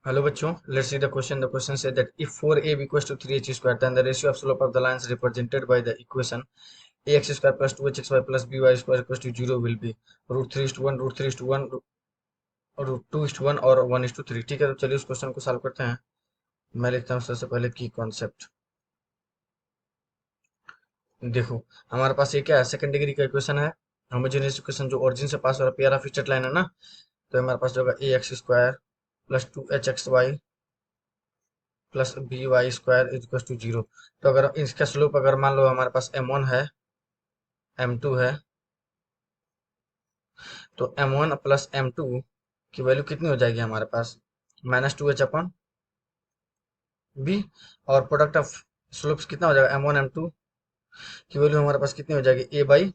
Hello बच्चों, let's see the question. The question says that if 4ab equals to 3h square, then the ratio of slope of the lines represented by the equation ax square plus 2hxy plus by square equals to 0 will be root 3 is to 1, root 3 is to 1, root 2 is to 1 और 1 is to 3। ठीक है, तो चलिए उस question को solve करते हैं। मैं लिखता हूँ सबसे पहले की कॉन्सेप्ट। देखो, हमारे पास ये क्या है, सेकंड डिग्री का इक्वेशन है। होमोजेनियस इक्वेशन जो ओरिजिन से पास हो रहा है, पेयर ऑफ स्ट्रेट लाइन है ना। तो हमारे पास जो होगा A X square plus 2hxy plus B Y square is to 0। तो अगर इसका स्लोप अगर मान लो हमारे पास m1 है, m2 है, तो m1 प्लस m2 की वैल्यू कितनी हो जाएगी हमारे पास, -2h अपॉन बी। और प्रोडक्ट ऑफ स्लोप्स कितना हो जाएगा, m1 m2 की वैल्यू हमारे पास कितनी हो जाएगी, a बाई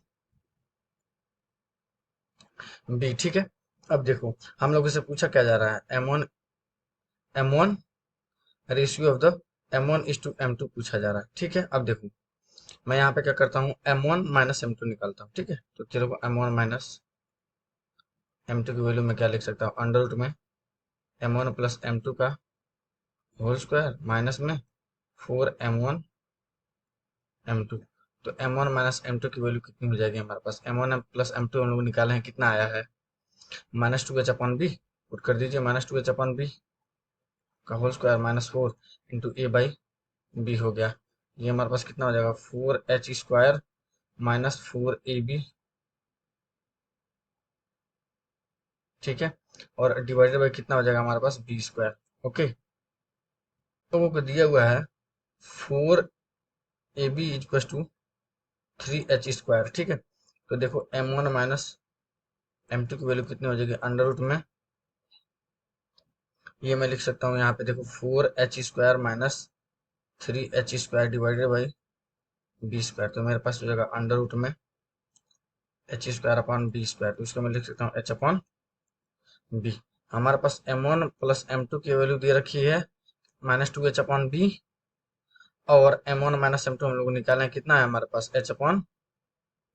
बी। ठीक है, अब देखो हम लोग से पूछा क्या जा रहा है, m1 ratio of the m1:m2 पूछा जा रहा है। ठीक है, अब देखो मैं यहाँ पे क्या करता हूँ, m1 माइनस m2 निकालता हूँ। ठीक है, तो चलो m1 माइनस m2 की वैल्यू मैं क्या लिख सकता हूँ, अंडर रूट में m1 प्लस m2 का होल स्क्वायर माइनस में 4m1 m2। तो m1 माइनस m2 की वैल्यू कितनी हो जाएगी हमारे पास, m1 प्लस m2 हम लोग निकाले हैं, कितना आया है, -2h अपॉन बी। पुट कर दीजिए, -2h अपॉन बी का whole square minus 4 into A by B हो गया। ये हमारे पास कितना हो जाएगा, 4h स्क्वायर माइनस 4ab। ठीक है, और डिवाइडेड बाई कितना हो जाएगा हमारे पास, बी स्क्वायर। ओके, तो वो दिया हुआ है 4ab equal to 3h square. ठीक है, तो देखो m1 माइनस m2 की वैल्यू कितनी हो जाएगी, अंडर रूट में ये मैं लिख सकता हूँ यहाँ पे, देखो 4h square minus 3h square divided by B square. तो मेरे पास हो जाएगा अंडर रूट में h square upon B square. तो इसको मैं लिख सकता हूँ h अपॉन बी। हमारे पास m1 प्लस m2 की वैल्यू दे रखी है -2h अपॉन बी, और m1 माइनस m2 हम लोग निकालना है, कितना है हमारे पास, h अपॉन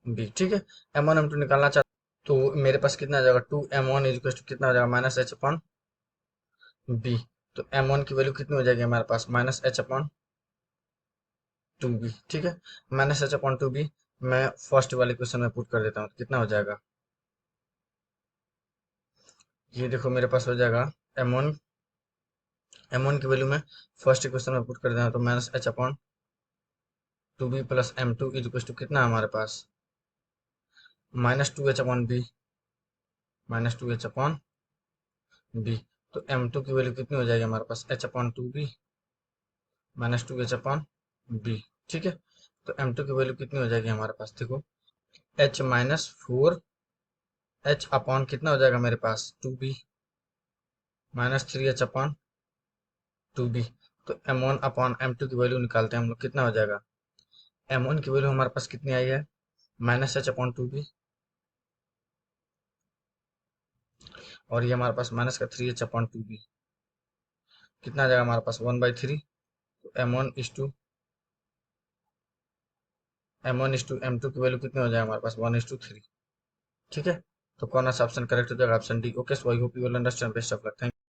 बी। ठीक है, m1 m2 निकालना चाहते तो मेरे पास कितना आ जाएगा, 2m1 इक्वल टू कितना हो जाएगा, -h अपॉन बी। तो m1 की वैल्यू कितनी हो जाएगी हमारे पास, -h अपॉन 2b। ठीक है, -h अपॉन 2b मैं फर्स्ट वाले क्वेश्चन में पुट कर देता हूँ, कितना हो जाएगा, ये देखो मेरे पास हो जाएगा m1 m1 की वैल्यू में फर्स्ट इक्वेशन में पुट कर देता हूँ, तो -h upon 2b plus m2 equal to कितना है हमारे पास, -2h upon B, -2h upon B. तो m2 की वैल्यू कितनी हो जाएगी हमारे पास, h upon 2b -2h upon B. ठीक है, तो m2 की वैल्यू कितनी हो जाएगी हमारे पास, देखो h माइनस 4h अपॉन कितना हो जाएगा मेरे पास, 2b -3h अपॉन 2b। तो m1 अपॉन m2 की वैल्यू निकालते हैं हम लोग, कितना हो जाएगा, m1 की वैल्यू हमारे पास कितनी आई है, -h अपॉन 2b, और ये हमारे पास माइनस का 3h अपॉन 2b, कितना आ जाएगा हमारे पास, 1/3। तो m1 m टू की वैल्यू कितनी हो जाएगा हमारे पास, 1:3। ठीक है, तो कौन सा ऑप्शन करेक्ट हो जाएगा, option D. Okay, so I hope you will understand, best of luck, thank